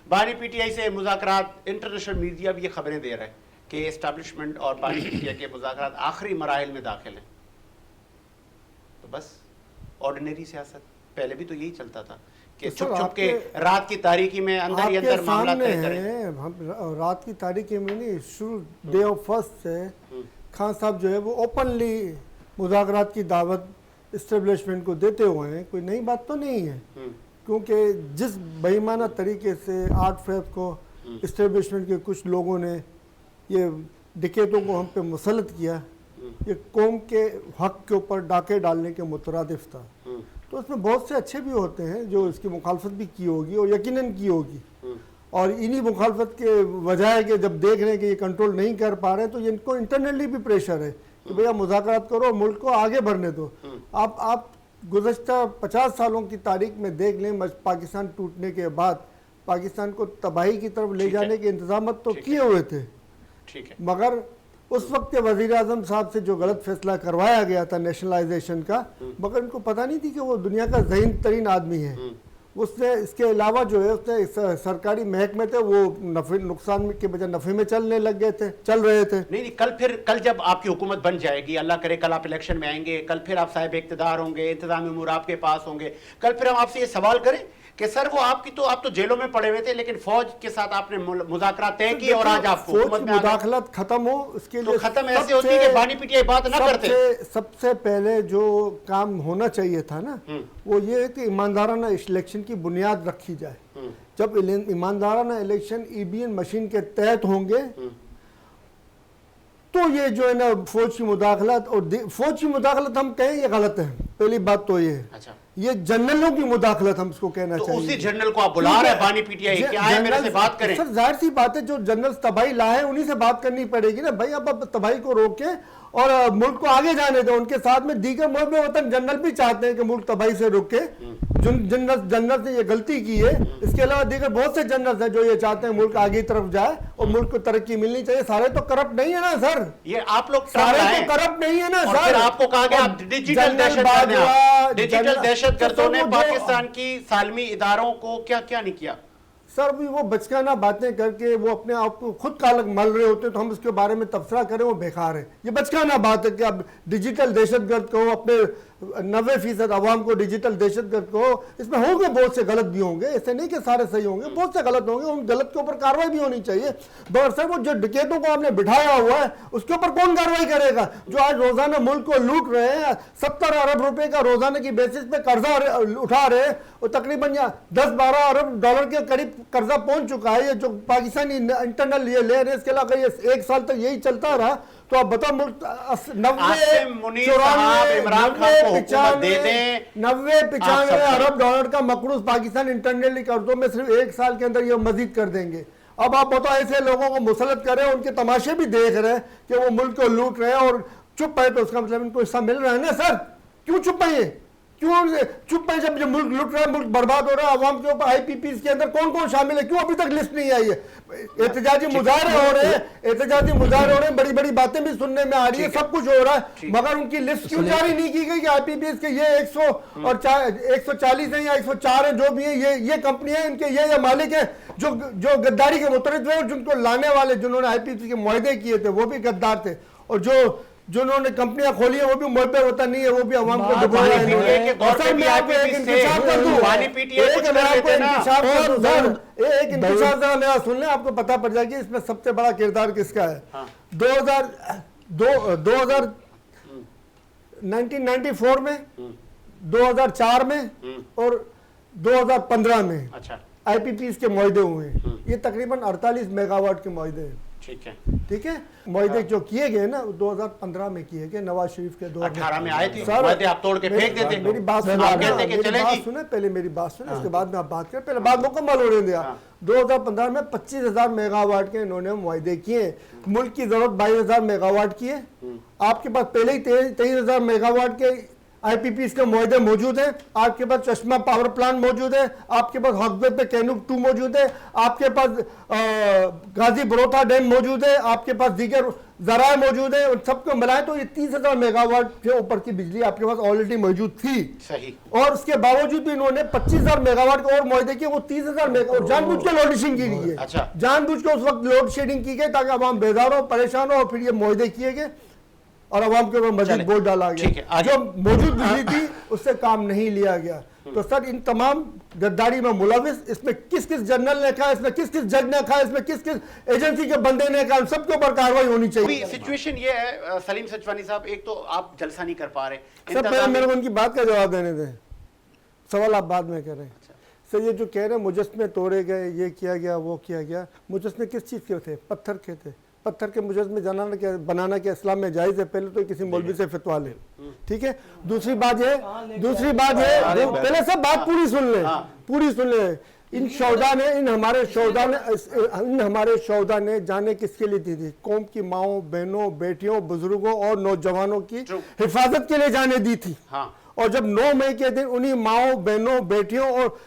बानी पीटीआई से मुज़ाकरात, international media भी ये खबरें दे रहा है कि एस्टैब्लिशमेंट और बानी पीटीआई के मुज़ाकरात आखिरी मराहिल में दाखिल हैं। तो बस ऑर्डिनरी सियासत, पहले भी तो यही चलता था कि तो छुप छुप के रात की तारीकी में अंदर ही अंदर मामला तय करें। हम रात की तारीकी में नहीं, शुरू डे ऑफ फर्स्ट से खान साहब जो है वो ओपनली मुज़ाकरात की दावत इस्टेब्लिशमेंट को देते हुए हैं। कोई नई बात तो नहीं है, क्योंकि जिस बेईमाना तरीके से 8 फरवरी को इस्टेब्लिशमेंट के कुछ लोगों ने ये डिकेटों को हम पे मुसलत किया, ये कौम के हक के ऊपर डाके डालने के मुतरादिफ था। तो उसमें बहुत से अच्छे भी होते हैं जो इसकी मुखालफत भी की होगी और यकीनन की होगी, और इन्हीं मुखालफत के वजह है कि जब देख रहे हैं कि ये कंट्रोल नहीं कर पा रहे तो इनको इंटरनली भी प्रेशर है कि भैया मुज़ाकरात करो और मुल्क को आगे बढ़ने दो। आप गुज़श्ता 50 सालों की तारीख में देख लें, पाकिस्तान टूटने के बाद पाकिस्तान को तबाही की तरफ ले जाने के इंतजाम तो किए हुए थे, मगर उस वक्त के वज़ीर आज़म साहब से जो गलत फैसला करवाया गया था नेशनलाइजेशन का, मगर उनको पता नहीं थी कि वो दुनिया का ज़हीन तरीन आदमी है। उसने इसके अलावा जो है उसने सरकारी महकमे थे वो नफे नुकसान के बजाय नफ़े में चल रहे थे। नहीं, कल जब आपकी हुकूमत बन जाएगी, अल्लाह करे कल आप इलेक्शन में आएंगे, कल फिर आप साहिब इक़्तिदार होंगे, इंतज़ामी उमूर आपके पास होंगे, कल फिर हम आपसे ये सवाल करें कि सर वो आप तो जेलों में पड़े हुए थे लेकिन फौज के साथ आपने मुज़ाकरात तय किए और आज आपको फौज की मुदाखलत खत्म हो, उसके लिए खत्म ऐसे होती है कि बानी पीटीआई बात ना करते। सबसे पहले जो काम होना चाहिए था ना, वो ये है कि ईमानदाराना इलेक्शन की बुनियाद रखी जाए। जब ईमानदाराना इलेक्शन ईवीएम मशीन के तहत होंगे तो ये जो है ना फौज की मुदाखलत, और फौज की मुदाखलत हम कहें ये गलत है, पहली बात तो ये है। अच्छा, ये जनरलों की मुदाखलत हम इसको कहना चाहिए। उसी जनरल को आप बुला रहे हैं बानी पीटीआई कि आए मेरे से बात करें। सर जाहिर सी बात है, जो जनरल तबाही लाए उन्हीं से बात करनी पड़ेगी ना भाई। अब तबाही को रोके और मुल्क को आगे जाने दो। उनके साथ में दीगर मुल्क में वतन जनरल भी चाहते हैं कि मुल्क तबाही से रुके। जनरल ने ये गलती की है, इसके अलावा दीगर बहुत से जनरल हैं जो ये चाहते हैं मुल्क आगे तरफ जाए और मुल्क को तरक्की मिलनी चाहिए। सारे तो करप्ट नहीं है ना सर, ये आप लोग सारे तो करप्ट नहीं है ना सर। फिर आपको कहा गया आप डिजिटल दहशतगर्दों ने पाकिस्तान की सालमी इदारों को क्या क्या नहीं किया। सर भी वो बचकाना बातें करके वो अपने आप को खुद कालक मल रहे होते तो हम इसके बारे में तबसरा करें, वो बेकार है। ये बचकाना बात है कि अब डिजिटल दहशतगर्द को अपने 90% अवाम को डिजिटल दहशतगर्द को, इसमें होंगे बहुत से गलत भी होंगे, ऐसे नहीं कि सारे सही होंगे, बहुत से गलत होंगे। उन गलत के ऊपर कार्रवाई भी होनी चाहिए। मगर सर वो जो डकैतों को आपने बिठाया हुआ है उसके ऊपर कौन कार्रवाई करेगा? जो आज रोजाना मुल्क को लूट रहे हैं, 70 अरब रुपए का रोजाना की बेसिस पे कर्जा उठा रहे हैं, और तकरीबन 10-12 अरब डॉलर के करीब कर्जा पहुंच चुका है। ये जो पाकिस्तानी इंटरनल ये ले रहे हैं, इसके अलावा ये 1 साल तक यही चलता रहा, तो आप बताओ मुल्क 90-95 अरब डॉलर का मकरूज पाकिस्तान इंटरनली कर्जों में सिर्फ 1 साल के अंदर ये मजीद कर देंगे। अब आप बताओ ऐसे लोगों को मुसलत करें, उनके तमाशे भी देख रहे हैं कि वो मुल्क को लूट रहे हैं और चुप है, तो उसका मतलब इनको हिस्सा मिल रहा है ना सर। क्यों चुप है? क्यों चुप है? जब मुल्क लुट रहा है, मुल्क बर्बाद हो रहा है, अवाम के ऊपर IPPs के अंदर कौन कौन शामिल है? क्यों अभी तक लिस्ट नहीं आई है? एहतजाजी मुजाहरे हो रहे हैं, बड़ी बड़ी बातें भी सुनने में आ रही है, सब कुछ हो रहा है, मगर उनकी लिस्ट क्यों जारी नहीं की गई कि IPPs के ये 140 है या 104 है, जो भी है, ये कंपनियां, इनके ये मालिक है जो गद्दारी के मुतरद्दिद हैं, और जिनको लाने वाले जिन्होंने IPPs के मुआहदे किए थे वो भी गद्दार थे, और जो उन्होंने कंपनियां खोली है वो भी मुल्क पे होता नहीं है, वो भी अवाम को डुबाया है। एक इंतजार जरा सुन लें, आपको पता पड़ जाएगी इसमें सबसे बड़ा किरदार किसका है। 1994 में, 2004 में और 2015 में IPPs के मुआहदे हुए हैं। ये तकरीबन 48 मेगावाट के मुआहदे हैं। ठीक है, मुआहदे जो किए गए ना 2015 में किए गए, नवाज शरीफ के दौर 18 में आए थे मुआहदे, आप तोड़ के फेंक देते। मेरी बात सुने, पहले मेरी बात सुने, उसके बाद में आप बात करें, पहले बात मुकम्मल होने दिया। 2015 में 25,000 मेगावाट के इन्होंने मुआहदे किए। मुल्क की जरूरत 22,000 मेगावाट की है, आपके पास पहले ही 23,000 मेगावाट के IPPs के मुआहदे मौजूद हैं, आपके पास चश्मा पावर प्लांट मौजूद है, आपके पास हॉकवे पे कैनूक 2 मौजूद है, आपके पास गाजी बरोथा डैम मौजूद है, आपके पास दीगर जराए मौजूद है। उन सबको मिलाएं तो ये 30,000 मेगावाट के ऊपर की बिजली आपके पास ऑलरेडी मौजूद थी। सही। और उसके बावजूद भी इन्होंने 25,000 मेगावाट के और मुआहदे किए, वो 30,000 मेगावाट जानबूझ के लोड शेडिंग की गई है। अच्छा। जानबूझ के उस वक्त लोड शेडिंग की गई ताकि आवाम बेजार हो, परेशान हो, और फिर ये मुआहदे किए गए और आवाम के ऊपर मजीद बोझ डाला गया। जो मौजूद बिजली थी उससे काम नहीं लिया गया। तो सर इन तमाम गद्दारी में मुलविस, इसमें किस किस जनरल ने कहा, इसमें किस किस जज ने कहा, इसमें किस किस एजेंसी के बंदे ने कहा, सबके ऊपर कार्रवाई होनी चाहिए। सिचुएशन ये है सलीम सचवानी साहब, एक तो आप जलसा नहीं कर पा रहे। सर पहले मेरे को उनकी बात का जवाब देने दें, सवाल आप बाद में करें। सर ये जो कह रहे हैं मुजस्मे तोड़े गए, ये किया गया, वो किया गया, मुजस्मे किस चीज़ के थे? पत्थर के थे। पत्थर के मुजस्मे बनाना क्या इस्लाम में जायज़ है? पहले तो किसी मौलवी से फतवा ले, ठीक है। दूसरी बात है पहले सब बात पूरी सुन ले, पूरी सुन ले। इन हमारे शौदा ने जाने किसके लिए दी थी? कौम की माओ, बहनों, बेटियों, बुजुर्गों और नौजवानों की हिफाजत के लिए जाने दी थी। और जब 9 मई के दिन उन्हीं माओ, बहनों, बेटियों और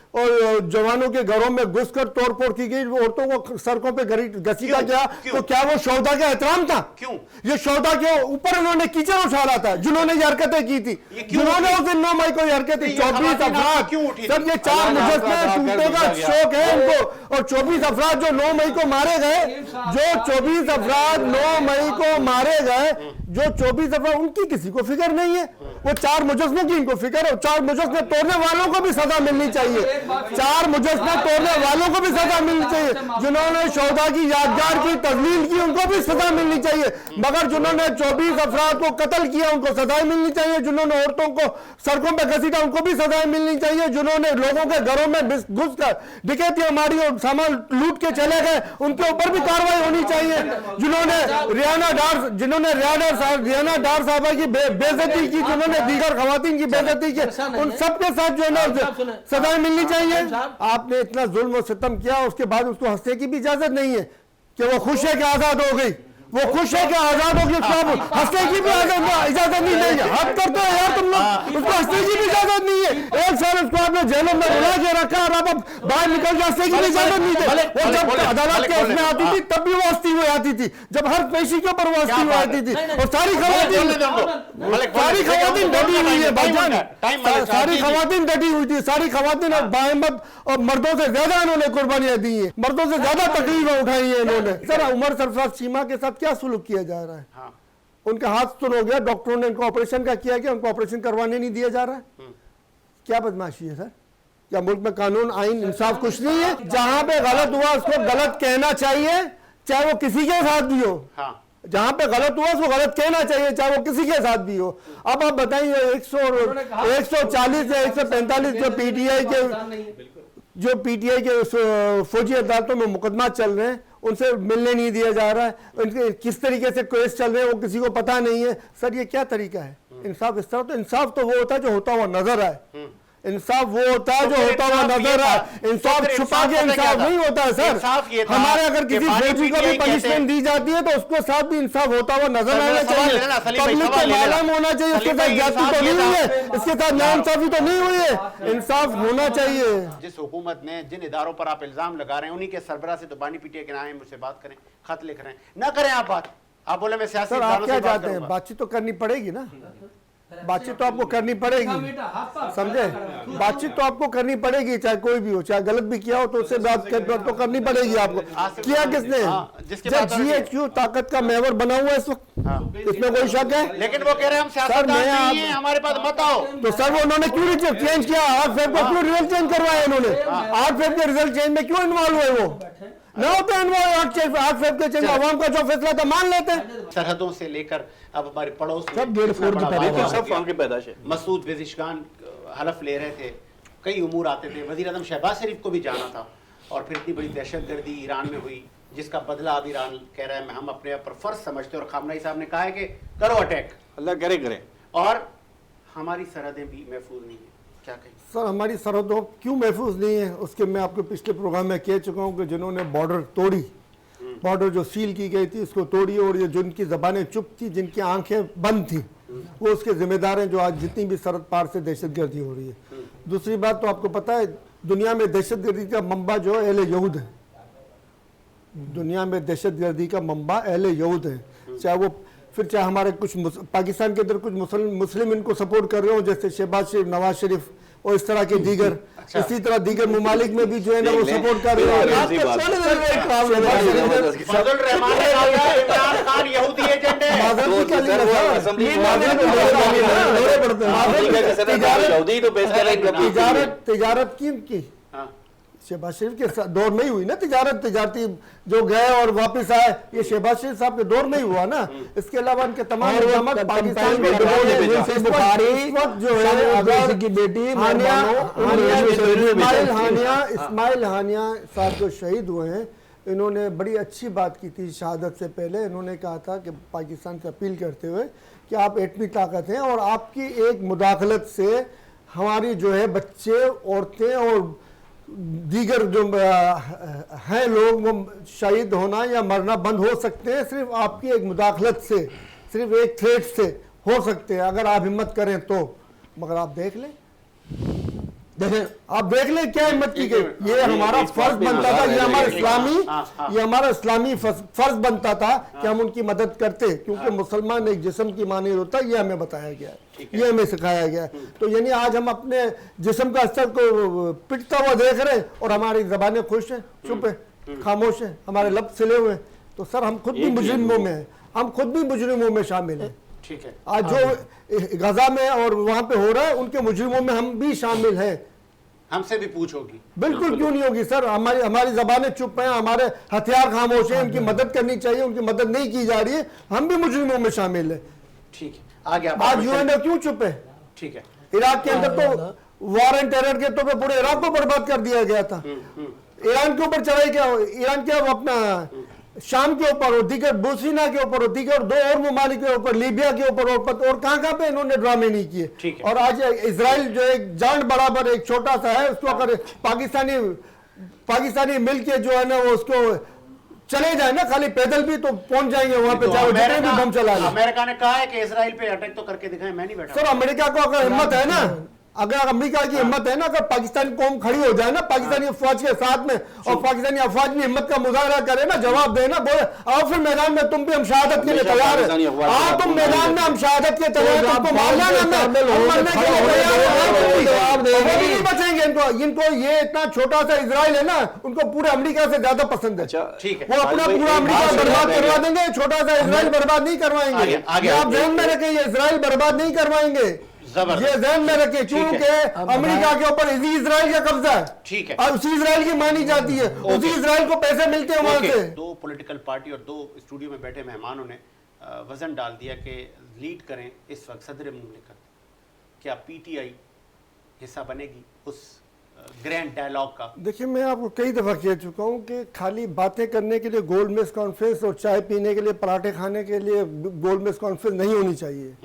जवानों के घरों में घुसकर तोड़फोड़ की गई, औरतों को सड़कों पे घसीटा गया, तो क्या वो शौदा का एहतराम था? क्यों ये शौदा के ऊपर उन्होंने कीचड़ उछाला था जिन्होंने ये हरकतें की थी, जिन्होंने उस दिन 9 मई को हरकतें 24 अफराद, सब ये 4 मुजस्मे टूटने का शौक है इनको। और 24 अफराद जो 9 मई को मारे गए, जो 24 अफराद 9 मई को मारे गए, जो 24 अफराद, उनकी किसी को फिक्र नहीं है। वो 4 मुजस्मों की इनको फिक्र है। 4 मुजस्मे तोड़ने वालों को भी सजा मिलनी चाहिए, 4 मुजस्मे तोड़ने वालों को भी सजा मिलनी चाहिए। जिन्होंने शौदा की यादगार की तजलील की उनको भी सजा मिलनी चाहिए, मगर जिन्होंने 24 अफराद को कत्ल किया उनको सजाएं मिलनी चाहिए, जिन्होंने औरतों को सड़कों पर घसीटा उनको भी सजाएं मिलनी चाहिए, जिन्होंने लोगों के घरों में घुसकर डकैती मारी और सामान लूट के चले गए उनके ऊपर भी कार्रवाई होनी चाहिए। जिन्होंने रियाना डार साहबा की बेइज्जती की, जिन्होंने दीगर खवातीन की बेइज्जती की, उन सबके साथ जो है ना सजाएं मिलनी चाहिए। आपने इतना जुल्म और सितम किया, उसके बाद उसको हंसने की भी इजाजत नहीं है कि वो खुश है कि आजाद हो गई, वो खुश है कि आजाद होगी, उसको हंसने की भी इजाजत नहीं देंगे। हद करते हो यार तुम लोग, उसको हंसने की भी इजाजत नहीं है। 1 साल उसको आपने जेलों में बुला के रखा और अब बाहर निकल के हंसने की भी इजाजत नहीं दे। वो जब अदालत के उसमें आती थी तब भी वो हंसती हुई आती थी, जब हर पेशी के ऊपर वो हंसती हुई आती थी। और सारी खवातीन डटी हुई है भाईजान, सारी खवातीन डटी हुई थी, सारी खवातीन और बाहिम्मत और मर्दों से ज्यादा इन्होंने कुर्बानियां दी हैं, मर्दों से ज्यादा तकलीफें उठाई है इन्होंने। सर उमर सरफराज चीमा के साथ क्या सुलूक किया जा रहा है? उनका हाथ तो हो गया, डॉक्टरों ने उनको ऑपरेशन का किया गया, उनको ऑपरेशन करवाने नहीं दिया जा रहा है। क्या बदमाशी है सर? क्या मुल्क में कानून, आइन, इंसाफ कुछ नहीं है? जहां पे गलत हुआ उसको गलत कहना चाहिए, चाहे वो किसी के साथ भी हो। जहां पे गलत हुआ उसको गलत कहना चाहिए, चाहे वो किसी के साथ भी हो। अब आप बताइए 140 या 145 जो पीटीआई के फौजी अदालतों में मुकदमा चल रहे हैं, उनसे मिलने नहीं दिया जा रहा है, उनके किस तरीके से केस चल रहे हैं वो किसी को पता नहीं है। सर ये क्या तरीका है? इंसाफ इस तरह, तो इंसाफ तो वो होता है जो होता हुआ नजर आए, इंसाफ वो होता है जो होता हुआ नजर आए। इंसाफ छुपा के इंसाफ नहीं होता है सर। हमारे अगर किसी फौजी को भी पनिशमेंट दी जाती है तो उसके साथ भी इंसाफ होता हुआ नजर आना चाहिए, पब्लिक को मालूम होना चाहिए इसके साथ ज्यादती तो नहीं हुई है, इसके साथ नाइंसाफी तो नहीं हुई है, इंसाफ होना चाहिए। जिस हुकूमत ने, जिन इदारों पर आप इल्जाम लगा रहे हैं, उन्हीं के सरबराह से तो बानी पीटिए के नाम मुझसे बात करें, खत लिख रहे हैं, ना करें आप बात। आप बोले मैं सियासी सर आप क्या चाहते हैं? बातचीत तो करनी पड़ेगी ना, बातचीत तो आपको करनी पड़ेगी, समझे? बातचीत तो आपको करनी पड़ेगी, चाहे कोई भी हो, चाहे गलत भी किया हो तो उससे बात तो करनी पड़ेगी आपको। किया किसने? GHQ ताकत का मेवर बना हुआ है इस वक्त, इसमें कोई शक है? लेकिन वो कह रहे हैं हम सियासतदान नहीं हैं, हमारे पास मत आओ। तो सर वो उन्होंने क्यों चेंज किया? 8 फेब को क्यों रिजल्ट चेंज करवाया इन्होंने? 8 फेब के रिजल्ट चेंज में क्यों इन्वॉल्व हुए? वो ना होते इन्वॉल्व, 8 फेब के चेंज, आवाम का जो फैसला था मान लेते हैं। सरहदों से लेकर अब हमारे पड़ोस में सब पैदाश है। मसूद बेजिशगान हलफ ले रहे थे, कई उमूर आते थे, वज़ीर आज़म शहबाज शरीफ को भी जाना था, और फिर इतनी बड़ी दहशतगर्दी ईरान में हुई जिसका बदला अब ईरान कह रहा है हम अपने ऊपर फर्ज समझते हैं, और खामनेई साहब ने कहा है कि करो अटैक, अल्लाह करे, और हमारी सरहदें भी महफूज नहीं है। क्या कहें सर? हमारी सरहदों क्यों महफूज नहीं है उसके मैं आपको पिछले प्रोग्राम में कह चुका हूँ कि जिन्होंने बॉर्डर तोड़ी, बॉर्डर जो सील की गई थी उसको तोड़ी, और ये जिनकी ज़बानें चुप थी, जिनकी आंखें बंद थी, वो उसके जिम्मेदार हैं जो आज जितनी भी सरहद पार से दहशतगर्दी हो रही है। दूसरी बात तो आपको पता है दुनिया में दहशतगर्दी का मंबा जो है अहले यहूद है। दुनिया में दहशतगर्दी का मंबा अहले यहूद है, चाहे हमारे कुछ पाकिस्तान के अंदर कुछ मुस्लिम इनको सपोर्ट कर रहे हो जैसे शहबाज शरीफ, नवाज शरीफ और इस तरह के दीगर, इसी तरह दीगर ममालिक में भी जो है ना वो सपोर्ट कर रहे हो। तिजारत की शहबाज शरीफ के दौर में ही हुई ना तिजारती जो गए और वापस आए, ये शहबाज शरीफ साहब के दौर में ही हुआ ना। इसके अलावा इनके तमाम पाकिस्तान में जो है की बेटी इस्माइल हानिया साहब जो शहीद हुए हैं, इन्होंने बड़ी अच्छी बात की थी शहादत से पहले। इन्होंने कहा था कि पाकिस्तान से अपील करते हुए कि आप एटमी ताकत हैं और आपकी एक मुदाखलत से हमारी जो है बच्चे, औरतें और दीगर जो हैं लोग वो शहीद होना या मरना बंद हो सकते हैं सिर्फ आपकी एक मुदाखलत से, सिर्फ एक थ्रेट से हो सकते हैं अगर आप हिम्मत करें तो। मगर आप देख लें क्या हिम्मत की गई। ये हमारा फर्ज बनता था, ये हमारा इस्लामी फर्ज बनता था कि हम उनकी मदद करते, क्योंकि मुसलमान एक जिस्म की मानी होता है, ये हमें बताया गया है, ये हमें सिखाया गया है। तो यानी आज हम अपने जिस्म का अस्तर को पिटता हुआ देख रहे हैं और हमारी जबानें खुश हैं, चुप है, खामोश है, हमारे लब सिले हुए हैं। तो सर हम खुद भी मुजरिमों में हैं, हम खुद भी मुजरिमों में शामिल हैं। ठीक है, आज जो गजा में और वहां पे हो रहा है उनके मुजरिमों में हम भी शामिल हैं। हमसे भी पूछ होगी? बिल्कुल क्यों नहीं होगी सर। हमारी जबानें चुप हैं, हमारे हथियार खामोश हैं, उनकी मदद करनी चाहिए, उनकी मदद नहीं की जा रही है, हम भी मुजरिमों में शामिल है। ठीक है, आगे आज यूएन क्यों चुप है? ठीक है, इराक के अंदर तो वॉर एंड टेरर के तौर पे पूरे इराक को बर्बाद कर दिया गया था। ईरान के ऊपर चढ़ाई क्या, ईरान क्या अपना शाम के ऊपर और दीगर बोस्नीया के ऊपर और दीगर दो और ममालिक के ऊपर, लीबिया के ऊपर और कहां पे इन्होंने ड्रामे नहीं किए। और आज इजराइल जो एक जान बराबर एक छोटा सा है, उसको अगर पाकिस्तानी मिल के जो है ना वो उसको चले जाए ना खाली पैदल भी तो पहुंच जाएंगे वहां पे, चाहे जितने भी बम चला। अमेरिका ने कहा है कि इजराइल पे अटैक तो करके दिखाएं, मैं नहीं बैठा। सर अमेरिका को अगर हिम्मत है ना, अगर अमेरिका की हिम्मत है ना, अगर पाकिस्तानी कौम खड़ी हो जाए ना पाकिस्तानी अफवाज के साथ में और पाकिस्तानी अफवाज में हिम्मत का मुजाहरा करे ना, जवाब देना, बोले आओ फिर मैदान में, तुम भी हम शहादत के लिए तैयार है, आओ तुम मैदान में, हम शहादत के तैयार है, तुमको मारना ना मरने के लिए तैयार है, नहीं बचेंगे इनको। ये इतना छोटा सा इजराइल है ना, उनको पूरे अमेरिका से ज्यादा पसंद है। ठीक है, वो अपना पूरा अमेरिका बर्बाद करवा देंगे, छोटा सा इजराइल बर्बाद नहीं करवाएंगे। आप ध्यान में रखें, ये इजराइल बर्बाद नहीं करवाएंगे, ये ध्यान में रखें, क्योंकि अमेरिका के ऊपर इसी इजराइल का कब्जा है। ठीक है, और उसी इजराइल की मानी जाती है, उसी इजराइल को पैसे मिलते हैं वहां से। दो पॉलिटिकल पार्टी और दो स्टूडियो में बैठे मेहमानों ने वजन डाल दिया कि लीड करें इस वक्त सदर मुमलिकत। क्या पीटीआई हिस्सा बनेगी उस ग्रैंड डायलॉग का? देखिए मैं आपको कई दफा कह चुका हूं कि खाली बातें करने के लिए गोल मेज कॉन्फ्रेंस और चाय पीने के लिए, पराठे खाने के लिए गोल मेज कॉन्फ्रेंस नहीं होनी चाहिए।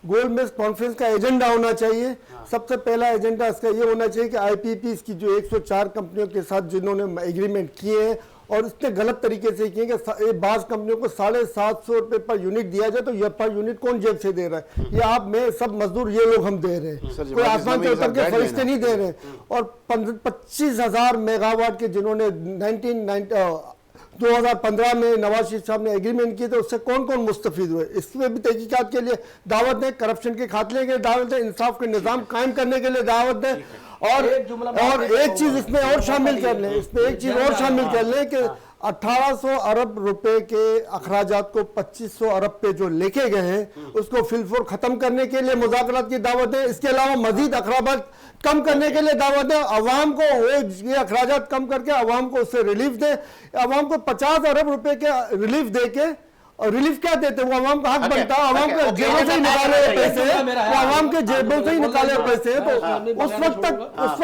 गोल मेज कॉन्फ्रेंस का एजेंडा होना चाहिए। सबसे पहला एजेंडा इसका ये होना चाहिए कि आईपीपी की जो 104 कंपनियों के साथ जिन्होंने एग्रीमेंट किए हैं और इसने गलत तरीके से किए कि बाज कंपनियों को 750 रुपए पर यूनिट दिया जाए, तो ये पर यूनिट कौन जेब से दे रहा है? ये आप में सब मजदूर ये लोग हम दे रहे हैं, कोई आसमान से उतर के फरिश्ते नहीं दे रहे हैं। और 25,000 मेगावाट के जिन्होंने 2015 में नवाज शरीफ साहब ने एग्रीमेंट किए थे, उससे कौन कौन मुस्तफीद हुए? इसमें भी तहकीकात के लिए दावत दें, करप्शन के खात्मे के लिए दावत दें, इंसाफ के निज़ाम कायम करने के लिए दावत दें। और एक चीज इसमें और शामिल कर लें, इसमें एक चीज और शामिल कर लें कि 1800 अरब रुपए के अखराजात को 2500 अरब पे जो लेके गए हैं उसको फिलफोर खत्म करने के लिए मुज़ाकरात की दावत है। इसके अलावा मजीद अखराजात कम करने के लिए दावत है। अवाम को ये अखराजात कम करके अवाम को उससे रिलीफ दे। अवाम को 50 अरब रुपए के रिलीफ दे के, और रिलीफ क्या देते हैं? वो अवाम का हक बनता है, अवाम के जेबों से ही निकाले पैसे, वो अवाम के जेबों से ही निकाले पैसे। तो उस वक्त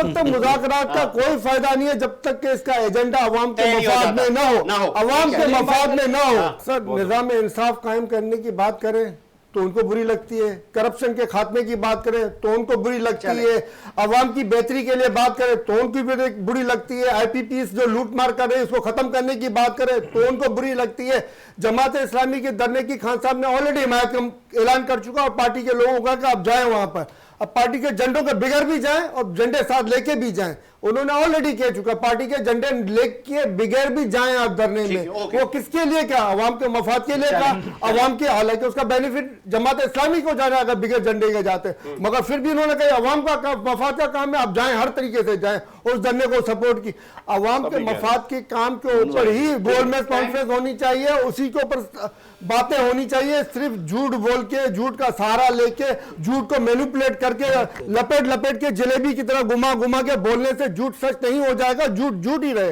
तक मुज़ाकरात का कोई फायदा नहीं है जब तक कि इसका एजेंडा अवाम के मफाद में ना हो, अवाम के मफाद में ना हो। सर निज़ाम इंसाफ कायम करने की बात करें, तो उनको बुरी लगती है, करप्शन के खात्मे की बात करें तो उनको बुरी लगती है, अवाम की बेहतरी के लिए बात करें तो उनको भी बुरी लगती है, आईपीपीएस जो लूट मार कर रहे हैं उसको खत्म करने की बात करें तो उनको बुरी लगती है। जमात इस्लामी के धरने की खान साहब ने ऑलरेडी हिमायत ऐलान कर चुका और पार्टी के लोगों का कि आप जाएं वहां पर, अब पार्टी के झंडों के बिगड़ भी जाएं और झंडे साथ लेके भी जाएं, उन्होंने ऑलरेडी कह चुका पार्टी के झंडे लेके बिगड़ भी जाएं आप धरने में, वो किसके लिए क्या, अवाम के मफाद के लिए क्या, अवाम के, हालांकि उसका बेनिफिट जमात इस्लामी को जाना अगर बिगड़ झंडे के जाते, मगर फिर भी उन्होंने कहा अवाम का मफाद का काम है, आप जाएं, हर तरीके से जाएं, उस धरने को सपोर्ट की। अवाम के मफाद के काम के ऊपर ही गोलमेज कॉन्फ्रेंस होनी चाहिए, उसी के ऊपर बातें होनी चाहिए। सिर्फ झूठ बोल के, झूठ का सहारा लेके, झूठ को मैनिपुलेट करके, लपेट लपेट के जलेबी की तरह घुमा घुमा के बोलने से झूठ सच नहीं हो जाएगा, झूठ झूठ ही रहेगा।